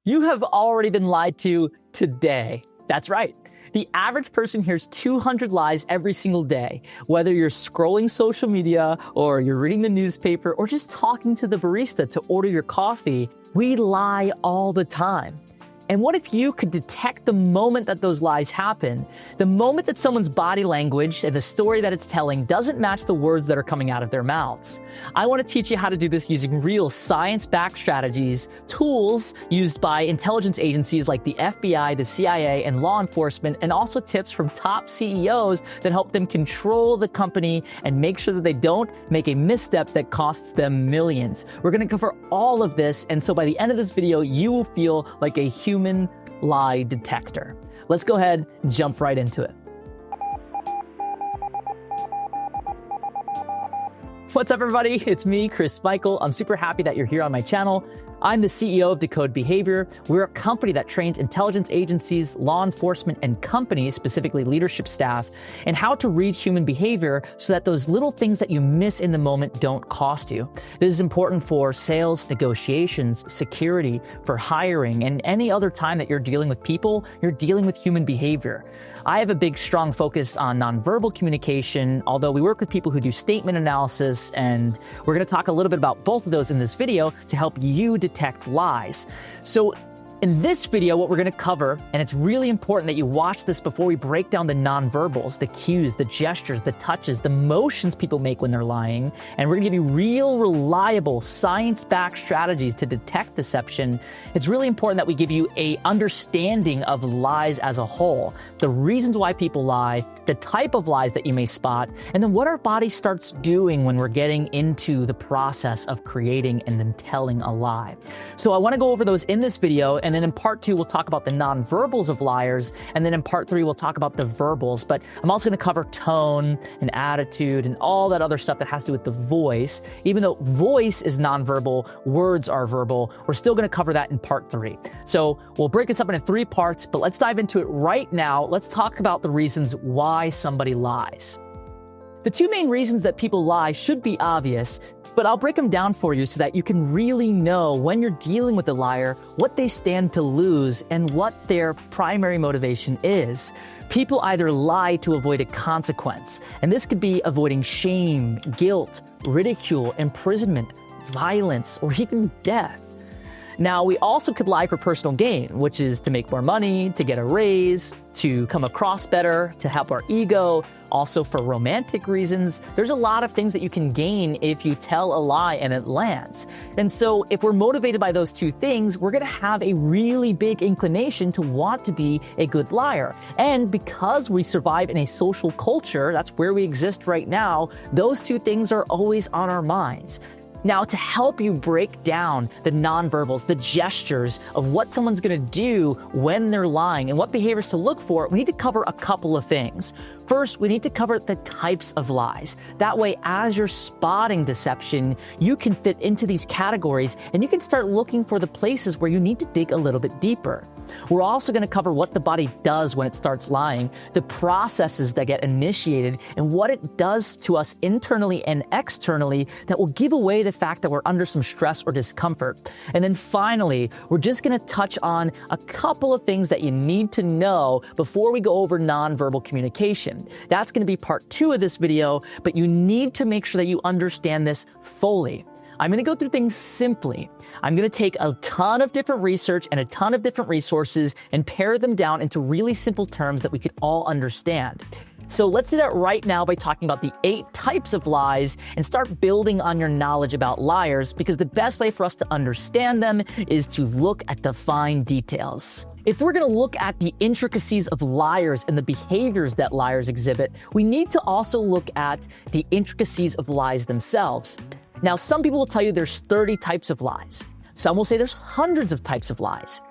You have already been lied to today. That's right. The average person hears 200 lies every single day, whether you're scrolling social media or you're reading the newspaper or just talking to the barista to order your coffee. We lie all the time. And what if you could detect the moment that those lies happen, the moment that someone's body language and the story that it's telling doesn't match the words that are coming out of their mouths? I want to teach you how to do this using real science-backed strategies, tools used by intelligence agencies like the FBI, the CIA, and law enforcement, and also tips from top CEOs that help them control the company and make sure that they don't make a misstep that costs them millions. We're going to cover all of this, and so by the end of this video, you will feel like a human lie detector. Let's go ahead and jump right into it. What's up, everybody? It's me, Chris Michael. I'm super happy that you're here on my channel. I'm the CEO of Decode Behavior. We're a company that trains intelligence agencies, law enforcement, and companies, specifically leadership staff, in how to read human behavior so that those little things that you miss in the moment don't cost you. This is important for sales, negotiations, security, for hiring, and any other time that you're dealing with people, you're dealing with human behavior. I have a big, strong focus on nonverbal communication, although we work with people who do statement analysis, and we're going to talk a little bit about both of those in this video to help you detect lies. So in this video, what we're going to cover, and it's really important that you watch this before we break down the nonverbals, the cues, the gestures, the touches, the motions people make when they're lying, and we're going to give you real, reliable, science-backed strategies to detect deception. It's really important that we give you a understanding of lies as a whole, the reasons why people lie, the type of lies that you may spot, and then what our body starts doing when we're getting into the process of creating and then telling a lie. So I want to go over those in this video, and then in part 2, we'll talk about the nonverbals of liars. And then in part 3, we'll talk about the verbals. But I'm also going to cover tone and attitude and all that other stuff that has to do with the voice. Even though voice is nonverbal, words are verbal, we're still going to cover that in part 3. So we'll break this up into 3 parts, but let's dive into it right now. Let's talk about the reasons why somebody lies. The 2 main reasons that people lie should be obvious, but I'll break them down for you so that you can really know when you're dealing with a liar, what they stand to lose and what their primary motivation is. People either lie to avoid a consequence, and this could be avoiding shame, guilt, ridicule, imprisonment, violence, or even death. Now, we also could lie for personal gain, which is to make more money, to get a raise, to come across better, to help our ego, also for romantic reasons. There's a lot of things that you can gain if you tell a lie and it lands. And so if we're motivated by those 2 things, we're going to have a really big inclination to want to be a good liar. And because we survive in a social culture, that's where we exist right now, those 2 things are always on our minds. Now, to help you break down the nonverbals, the gestures of what someone's going to do when they're lying and what behaviors to look for, we need to cover a couple of things. First, we need to cover the types of lies. That way, as you're spotting deception, you can fit into these categories and you can start looking for the places where you need to dig a little bit deeper. We're also going to cover what the body does when it starts lying, the processes that get initiated, and what it does to us internally and externally that will give away the fact that we're under some stress or discomfort. And then finally, we're just going to touch on a couple of things that you need to know before we go over nonverbal communication. That's going to be part 2 of this video, but you need to make sure that you understand this fully. I'm going to go through things simply. I'm going to take a ton of different research and a ton of different resources and pare them down into really simple terms that we could all understand. So let's do that right now by talking about the 8 types of lies and start building on your knowledge about liars, because the best way for us to understand them is to look at the fine details. If we're going to look at the intricacies of liars and the behaviors that liars exhibit, we need to also look at the intricacies of lies themselves. Now, some people will tell you there's 30 types of lies. Some will say there's hundreds of types of lies.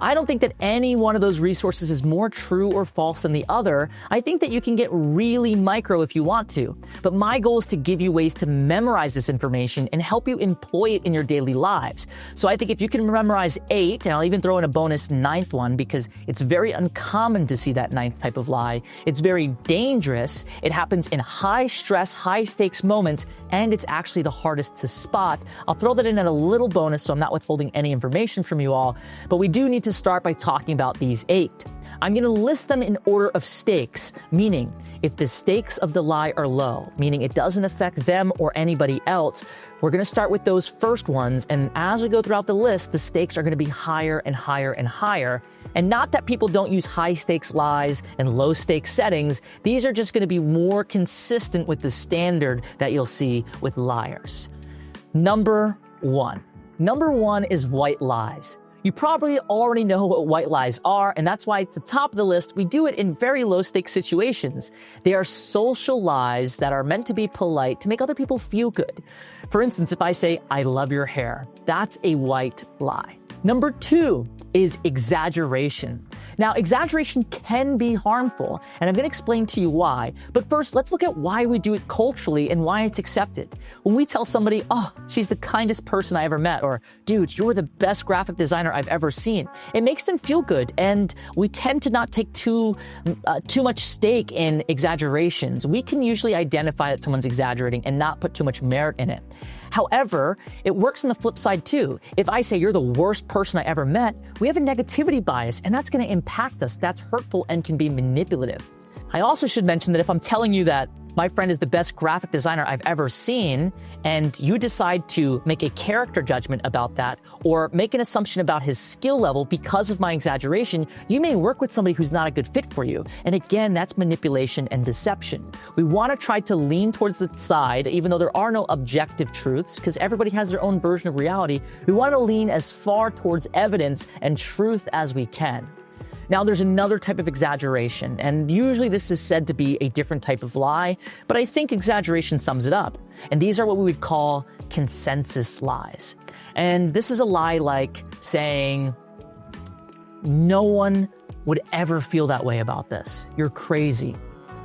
I don't think that any one of those resources is more true or false than the other. I think that you can get really micro if you want to. But my goal is to give you ways to memorize this information and help you employ it in your daily lives. So I think if you can memorize 8, and I'll even throw in a bonus 9th one because it's very uncommon to see that 9th type of lie. It's very dangerous. It happens in high stress, high stakes moments, and it's actually the hardest to spot. I'll throw that in at a little bonus so I'm not withholding any information from you all. But we do need to start by talking about these 8. I'm going to list them in order of stakes, meaning if the stakes of the lie are low, meaning it doesn't affect them or anybody else, we're going to start with those first ones. And as we go throughout the list, the stakes are going to be higher and higher and higher. And not that people don't use high stakes lies and low stakes settings. These are just going to be more consistent with the standard that you'll see with liars. Number 1. Number 1 is white lies. You probably already know what white lies are, and that's why at the top of the list, we do it in very low-stakes situations. They are social lies that are meant to be polite to make other people feel good. For instance, if I say, "I love your hair," that's a white lie. Number 2 is exaggeration. Now, exaggeration can be harmful, and I'm going to explain to you why. But first, let's look at why we do it culturally and why it's accepted. When we tell somebody, "Oh, she's the kindest person I ever met," or "Dude, you're the best graphic designer I've ever seen," it makes them feel good, and we tend to not take too much stake in exaggerations. We can usually identify that someone's exaggerating and not put too much merit in it. However, it works on the flip side too. If I say you're the worst person I ever met, we have a negativity bias, and that's going to impact us. That's hurtful and can be manipulative. I also should mention that if I'm telling you that my friend is the best graphic designer I've ever seen, and you decide to make a character judgment about that or make an assumption about his skill level because of my exaggeration, you may work with somebody who's not a good fit for you. And again, that's manipulation and deception. We want to try to lean towards the side, even though there are no objective truths, because everybody has their own version of reality. We want to lean as far towards evidence and truth as we can. Now, there's another type of exaggeration, and usually this is said to be a different type of lie, but I think exaggeration sums it up. And these are what we would call consensus lies. And this is a lie like saying, "No one would ever feel that way about this. You're crazy."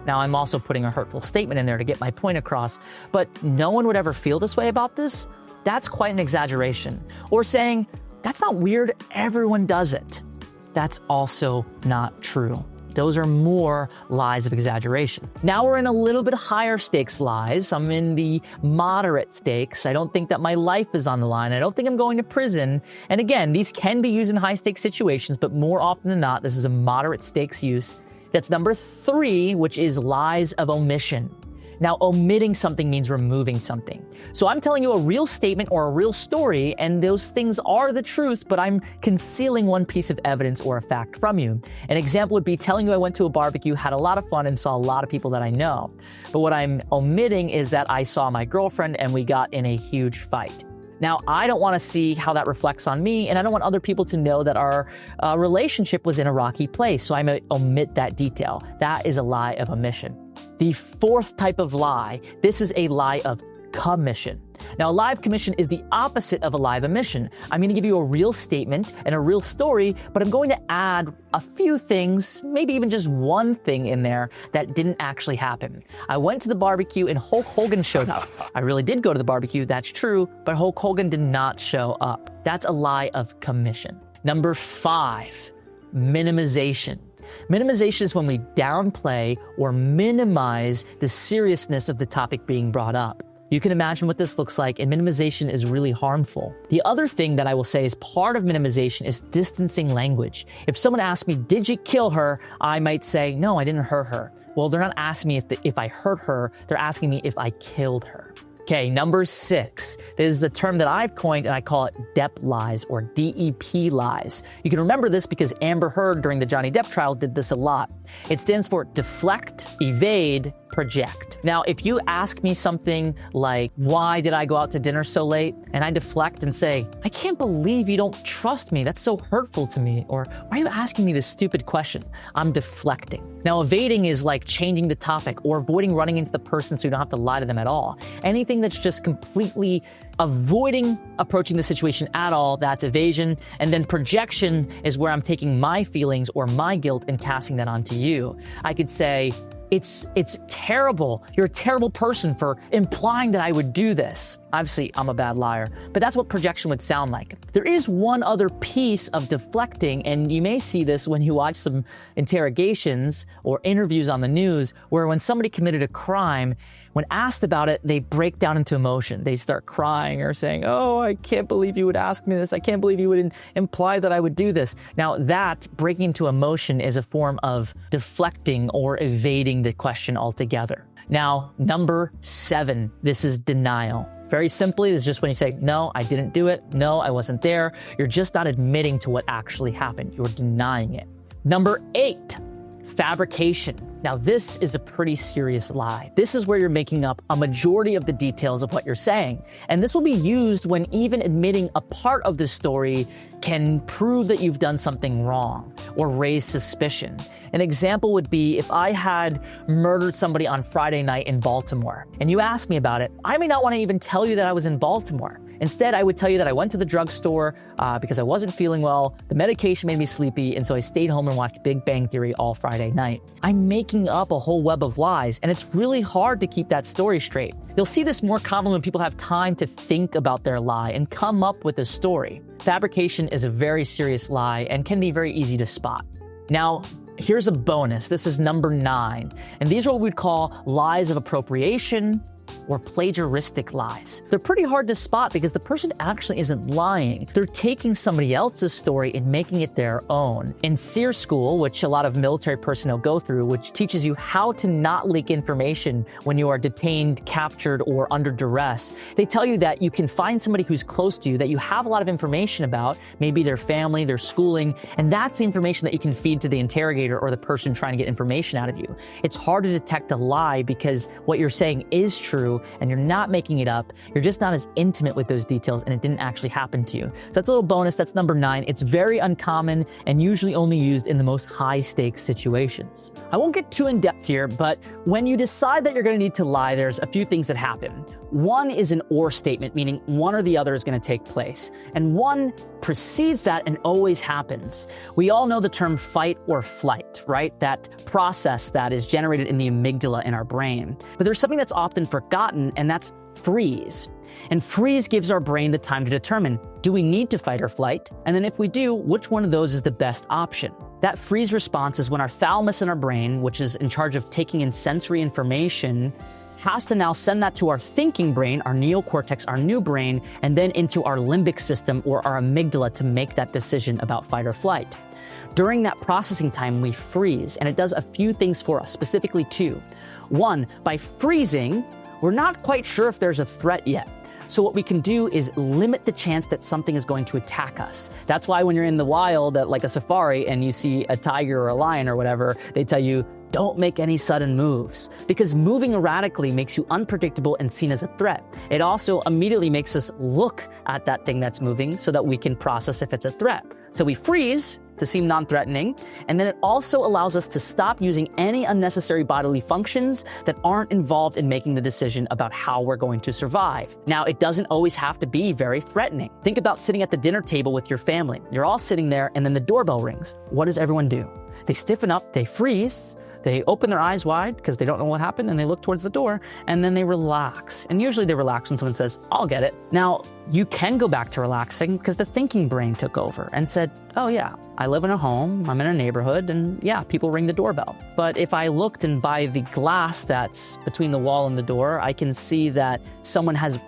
Now, I'm also putting a hurtful statement in there to get my point across, but no one would ever feel this way about this? That's quite an exaggeration. Or saying, "That's not weird, everyone does it." That's also not true. Those are more lies of exaggeration. Now we're in a little bit higher stakes lies. I'm in the moderate stakes. I don't think that my life is on the line. I don't think I'm going to prison. And again, these can be used in high stakes situations, but more often than not, this is a moderate stakes use. That's number 3, which is lies of omission. Now, omitting something means removing something. So I'm telling you a real statement or a real story, and those things are the truth, but I'm concealing one piece of evidence or a fact from you. An example would be telling you I went to a barbecue, had a lot of fun, and saw a lot of people that I know. But what I'm omitting is that I saw my girlfriend and we got in a huge fight. Now, I don't want to see how that reflects on me, and I don't want other people to know that our relationship was in a rocky place, so I might omit that detail. That is a lie of omission. The 4th type of lie, this is a lie of commission. Now, a lie of commission is the opposite of a lie of omission. I'm going to give you a real statement and a real story, but I'm going to add a few things, maybe even just one thing in there that didn't actually happen. I went to the barbecue and Hulk Hogan showed up. I really did go to the barbecue, that's true, but Hulk Hogan did not show up. That's a lie of commission. Number 5, minimization. Minimization is when we downplay or minimize the seriousness of the topic being brought up. You can imagine what this looks like, and minimization is really harmful. The other thing that I will say is part of minimization is distancing language. If someone asks me, "Did you kill her?" I might say, "No, I didn't hurt her." Well, they're not asking me if I hurt her, they're asking me if I killed her. Okay, number 6. This is a term that I've coined, and I call it DEP lies or DEP lies. You can remember this because Amber Heard during the Johnny Depp trial did this a lot. It stands for deflect, evade, project. Now, if you ask me something like, "Why did I go out to dinner so late?" and I deflect and say, "I can't believe you don't trust me. That's so hurtful to me." Or, "Why are you asking me this stupid question?" I'm deflecting. Now, evading is like changing the topic or avoiding running into the person so you don't have to lie to them at all. Anything that's just completely avoiding approaching the situation at all, that's evasion. And then projection is where I'm taking my feelings or my guilt and casting that onto you. I could say, it's terrible. You're a terrible person for implying that I would do this. Obviously, I'm a bad liar, but that's what projection would sound like. There is one other piece of deflecting, and you may see this when you watch some interrogations or interviews on the news, where when somebody committed a crime, when asked about it, they break down into emotion. They start crying or saying, oh, I can't believe you would ask me this. I can't believe you would imply that I would do this. Now, that breaking into emotion is a form of deflecting or evading the question altogether. Now, number 7, this is denial. Very simply, it's just when you say, no, I didn't do it. No, I wasn't there. You're just not admitting to what actually happened. You're denying it. Number 8, fabrication. Now, this is a pretty serious lie. This is where you're making up a majority of the details of what you're saying. And this will be used when even admitting a part of the story can prove that you've done something wrong or raise suspicion. An example would be if I had murdered somebody on Friday night in Baltimore and you asked me about it, I may not want to even tell you that I was in Baltimore. Instead, I would tell you that I went to the drugstore because I wasn't feeling well, the medication made me sleepy, and so I stayed home and watched Big Bang Theory all Friday night. I'm making up a whole web of lies, and it's really hard to keep that story straight. You'll see this more common when people have time to think about their lie and come up with a story. Fabrication is a very serious lie and can be very easy to spot. Now, here's a bonus. This is number 9, and these are what we'd call lies of appropriation or plagiaristic lies. They're pretty hard to spot because the person actually isn't lying. They're taking somebody else's story and making it their own. In SEER school, which a lot of military personnel go through, which teaches you how to not leak information when you are detained, captured, or under duress, they tell you that you can find somebody who's close to you that you have a lot of information about, maybe their family, their schooling, and that's the information that you can feed to the interrogator or the person trying to get information out of you. It's hard to detect a lie because what you're saying is true and you're not making it up. You're just not as intimate with those details and it didn't actually happen to you. So that's a little bonus. That's number 9. It's very uncommon and usually only used in the most high stakes situations. I won't get too in depth here, but when you decide that you're going to need to lie, there's a few things that happen. One is an or statement, meaning one or the other is going to take place. And one precedes that and always happens. We all know the term fight or flight, right? That process that is generated in the amygdala in our brain. But there's something that's often forgotten, and that's freeze. And freeze gives our brain the time to determine, do we need to fight or flight? And then if we do, which one of those is the best option? That freeze response is when our thalamus in our brain, which is in charge of taking in sensory information, has to now send that to our thinking brain, our neocortex, our new brain, and then into our limbic system or our amygdala to make that decision about fight or flight. During that processing time, we freeze, and it does a few things for us, specifically 2. 1, by freezing, we're not quite sure if there's a threat yet. So what we can do is limit the chance that something is going to attack us. That's why when you're in the wild at like a safari and you see a tiger or a lion or whatever, they tell you, don't make any sudden moves, because moving erratically makes you unpredictable and seen as a threat. It also immediately makes us look at that thing that's moving so that we can process if it's a threat. So we freeze to seem non-threatening, and then it also allows us to stop using any unnecessary bodily functions that aren't involved in making the decision about how we're going to survive. Now, it doesn't always have to be very threatening. Think about sitting at the dinner table with your family. You're all sitting there, and then the doorbell rings. What does everyone do? They stiffen up, they freeze, they open their eyes wide because they don't know what happened, and they look towards the door, and then they relax. And usually they relax when someone says, I'll get it. Now, you can go back to relaxing because the thinking brain took over and said, oh yeah, I live in a home, I'm in a neighborhood, and yeah, people ring the doorbell. But if I looked and by the glass that's between the wall and the door, I can see that someone has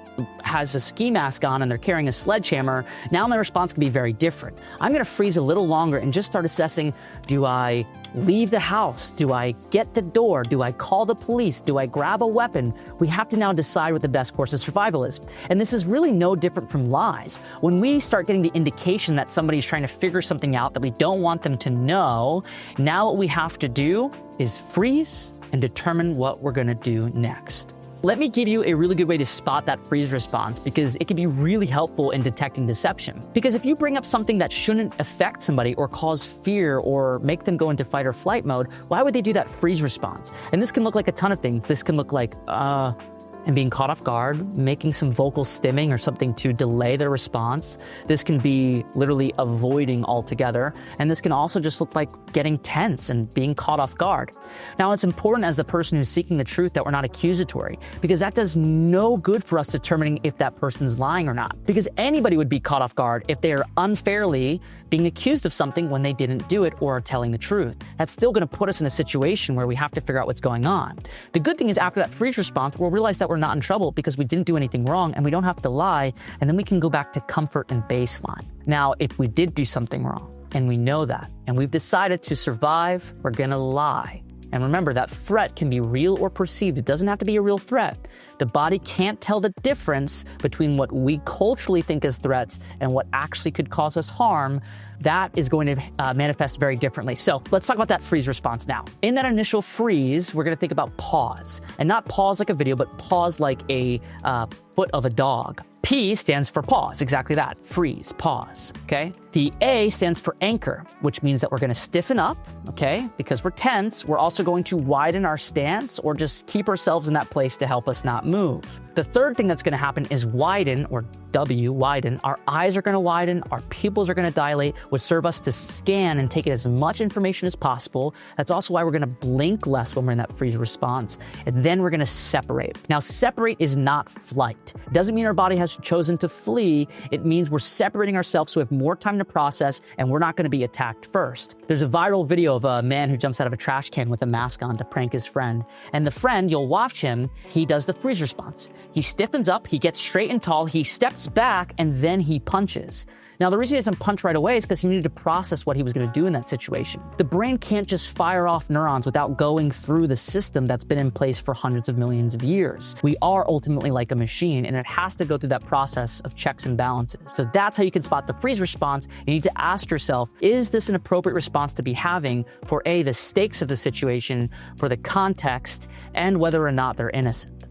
a ski mask on and they're carrying a sledgehammer, now my response can be very different. I'm going to freeze a little longer and just start assessing, do I leave the house? Do I get the door? Do I call the police? Do I grab a weapon? We have to now decide what the best course of survival is. And this is really no different from lies. When we start getting the indication that somebody's trying to figure something out that we don't want them to know, now what we have to do is freeze and determine what we're going to do next. Let me give you a really good way to spot that freeze response, because it can be really helpful in detecting deception. Because if you bring up something that shouldn't affect somebody or cause fear or make them go into fight or flight mode, why would they do that freeze response? And this can look like a ton of things. This can look like, and being caught off guard, making some vocal stimming or something to delay their response. This can be literally avoiding altogether. And this can also just look like getting tense and being caught off guard. Now, it's important as the person who's seeking the truth that we're not accusatory, because that does no good for us determining if that person's lying or not. Because anybody would be caught off guard if they are unfairly being accused of something when they didn't do it or are telling the truth. That's still going to put us in a situation where we have to figure out what's going on. The good thing is after that freeze response, we'll realize that we're not in trouble because we didn't do anything wrong and we don't have to lie, and then we can go back to comfort and baseline. Now, if we did do something wrong and we know that and we've decided to survive, we're going to lie. And remember, that threat can be real or perceived. It doesn't have to be a real threat. The body can't tell the difference between what we culturally think as threats and what actually could cause us harm. That is going to manifest very differently. So let's talk about that freeze response now. In that initial freeze, we're going to think about pause. And not pause like a video, but pause like a foot of a dog. P stands for pause, exactly that, freeze, pause, okay? The A stands for anchor, which means that we're gonna stiffen up, okay? Because we're tense, we're also going to widen our stance or just keep ourselves in that place to help us not move. The third thing that's gonna happen is widen, or W, widen. Our eyes are gonna widen, our pupils are gonna dilate, which serve us to scan and take in as much information as possible. That's also why we're gonna blink less when we're in that freeze response. And then we're gonna separate. Now, separate is not flight. It doesn't mean our body has chosen to flee. It means we're separating ourselves so we have more time to process and we're not gonna be attacked first. There's a viral video of a man who jumps out of a trash can with a mask on to prank his friend. And the friend, you'll watch him, he does the freeze response. He stiffens up, he gets straight and tall, he steps back, and then he punches. Now, the reason he doesn't punch right away is because he needed to process what he was going to do in that situation. The brain can't just fire off neurons without going through the system that's been in place for hundreds of millions of years. We are ultimately like a machine, and it has to go through that process of checks and balances. So that's how you can spot the freeze response. You need to ask yourself, is this an appropriate response to be having for A, the stakes of the situation, for the context, and whether or not they're innocent?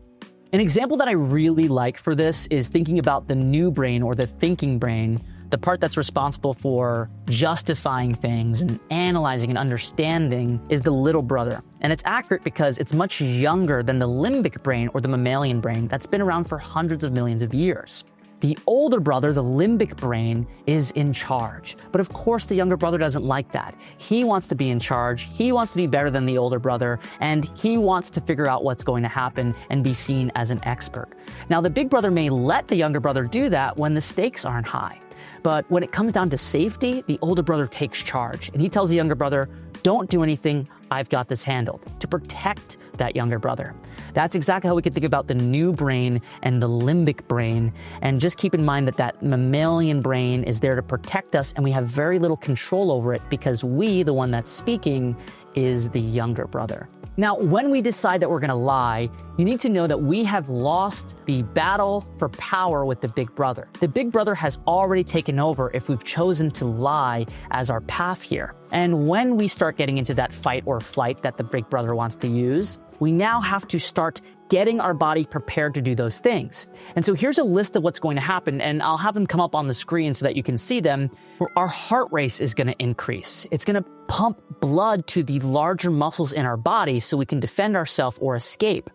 An example that I really like for this is thinking about the new brain or the thinking brain, the part that's responsible for justifying things and analyzing and understanding is the little brother. And it's accurate because it's much younger than the limbic brain or the mammalian brain that's been around for hundreds of millions of years. The older brother, the limbic brain, is in charge. But of course, the younger brother doesn't like that. He wants to be in charge, he wants to be better than the older brother, and he wants to figure out what's going to happen and be seen as an expert. Now, the big brother may let the younger brother do that when the stakes aren't high. But when it comes down to safety, the older brother takes charge, and he tells the younger brother, don't do anything, I've got this handled, to protect that younger brother. That's exactly how we can think about the new brain and the limbic brain. And just keep in mind that that mammalian brain is there to protect us, and we have very little control over it because we, the one that's speaking, is the younger brother. Now, when we decide that we're gonna lie, you need to know that we have lost the battle for power with the big brother. The big brother has already taken over if we've chosen to lie as our path here. And when we start getting into that fight or flight that the big brother wants to use, we now have to start getting our body prepared to do those things. And so here's a list of what's going to happen, and I'll have them come up on the screen so that you can see them. Our heart rate is gonna increase. It's gonna pump blood to the larger muscles in our body so we can defend ourselves or escape.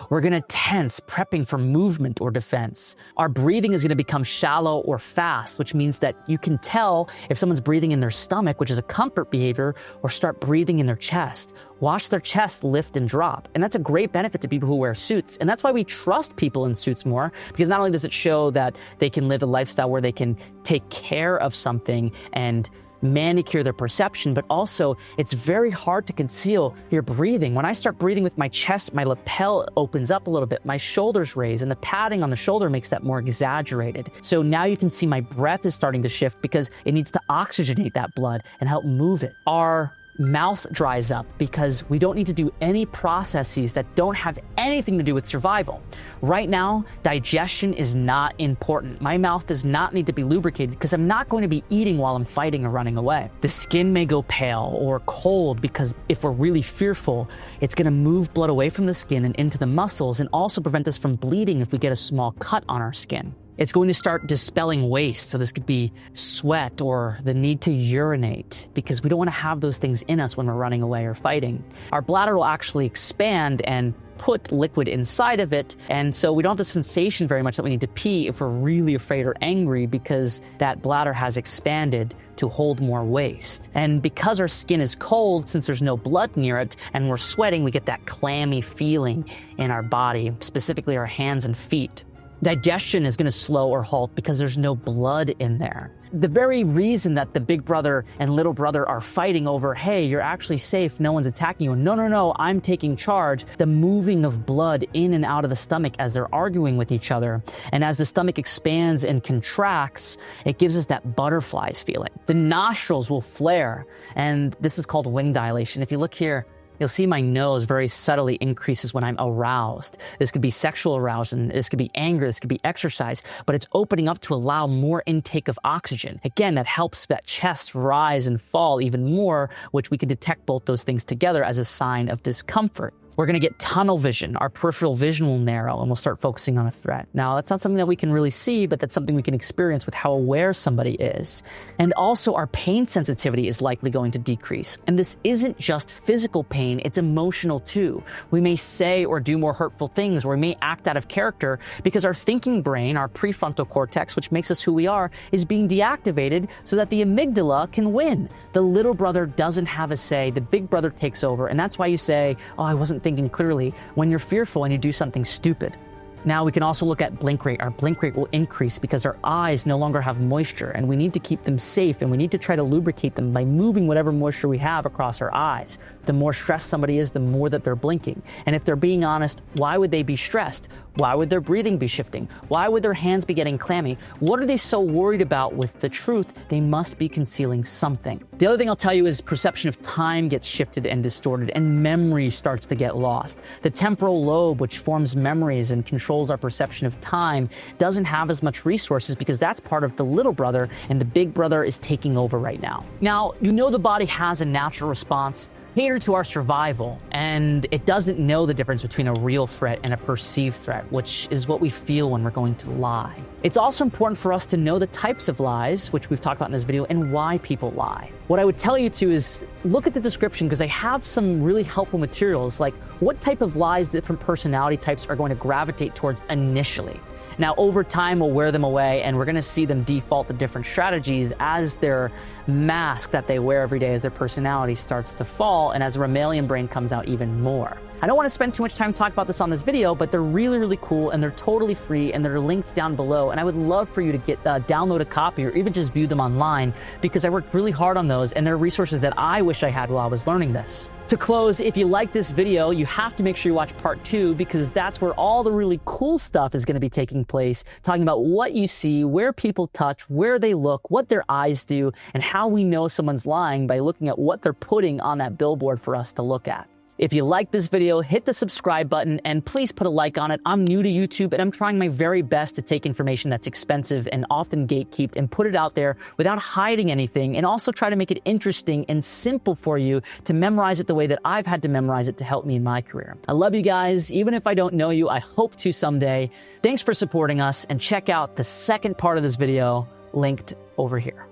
We're gonna tense, prepping for movement or defense. Our breathing is gonna become shallow or fast, which means that you can tell if someone's breathing in their stomach, which is a comfort behavior, or start breathing in their chest. Watch their chest lift and drop. And that's a great benefit to people who wear suits. And that's why we trust people in suits more, because not only does it show that they can live a lifestyle where they can take care of something and manicure their perception, but also it's very hard to conceal your breathing. When I start breathing with my chest, my lapel opens up a little bit, my shoulders raise, and the padding on the shoulder makes that more exaggerated. So now you can see my breath is starting to shift because it needs to oxygenate that blood and help move it. Our mouth dries up because we don't need to do any processes that don't have anything to do with survival. Right now, digestion is not important. My mouth does not need to be lubricated because I'm not going to be eating while I'm fighting or running away. The skin may go pale or cold because if we're really fearful, it's going to move blood away from the skin and into the muscles and also prevent us from bleeding if we get a small cut on our skin. It's going to start dispelling waste. So this could be sweat or the need to urinate because we don't want to have those things in us when we're running away or fighting. Our bladder will actually expand and put liquid inside of it. And so we don't have the sensation very much that we need to pee if we're really afraid or angry, because that bladder has expanded to hold more waste. And because our skin is cold, since there's no blood near it and we're sweating, we get that clammy feeling in our body, specifically our hands and feet. Digestion is going to slow or halt because there's no blood in there. The very reason that the big brother and little brother are fighting over, hey, you're actually safe, no one's attacking you, no, I'm taking charge, the moving of blood in and out of the stomach as they're arguing with each other. And as the stomach expands and contracts, it gives us that butterflies feeling. The nostrils will flare, and this is called wing dilation. If you look here, you'll see my nose very subtly increases when I'm aroused. This could be sexual arousal, this could be anger, this could be exercise, but it's opening up to allow more intake of oxygen. Again, that helps that chest rise and fall even more, which we can detect both those things together as a sign of discomfort. We're going to get tunnel vision. Our peripheral vision will narrow and we'll start focusing on a threat. Now, that's not something that we can really see, but that's something we can experience with how aware somebody is. And also, our pain sensitivity is likely going to decrease. And this isn't just physical pain, it's emotional too. We may say or do more hurtful things, or we may act out of character because our thinking brain, our prefrontal cortex, which makes us who we are, is being deactivated so that the amygdala can win. The little brother doesn't have a say, the big brother takes over, and that's why you say, oh, I wasn't thinking clearly, when you're fearful and you do something stupid. Now, we can also look at blink rate. Our blink rate will increase because our eyes no longer have moisture, and we need to keep them safe, and we need to try to lubricate them by moving whatever moisture we have across our eyes. The more stressed somebody is, the more that they're blinking. And if they're being honest, why would they be stressed? Why would their breathing be shifting? Why would their hands be getting clammy? What are they so worried about with the truth? They must be concealing something. The other thing I'll tell you is perception of time gets shifted and distorted, and memory starts to get lost. The temporal lobe, which forms memories and controls our perception of time, doesn't have as much resources because that's part of the little brother, and the big brother is taking over right now. Now, you know the body has a natural response catered to our survival, and it doesn't know the difference between a real threat and a perceived threat, which is what we feel when we're going to lie. It's also important for us to know the types of lies, which we've talked about in this video, and why people lie. What I would tell you to is look at the description, because I have some really helpful materials, like what type of lies different personality types are going to gravitate towards initially. Now, over time, we'll wear them away, and we're going to see them default to different strategies as their mask that they wear every day, as their personality starts to fall, and as the mammalian brain comes out even more. I don't want to spend too much time talking about this on this video, but they're really, really cool, and they're totally free, and they're linked down below, and I would love for you to get download a copy or even just view them online, because I worked really hard on those, and they're resources that I wish I had while I was learning this. To close, if you like this video, you have to make sure you watch part 2, because that's where all the really cool stuff is going to be taking place, talking about what you see, where people touch, where they look, what their eyes do, and how we know someone's lying by looking at what they're putting on that billboard for us to look at. If you like this video, hit the subscribe button and please put a like on it. I'm new to YouTube and I'm trying my very best to take information that's expensive and often gatekept and put it out there without hiding anything, and also try to make it interesting and simple for you to memorize it the way that I've had to memorize it to help me in my career. I love you guys. Even if I don't know you, I hope to someday. Thanks for supporting us, and check out the second part of this video linked over here.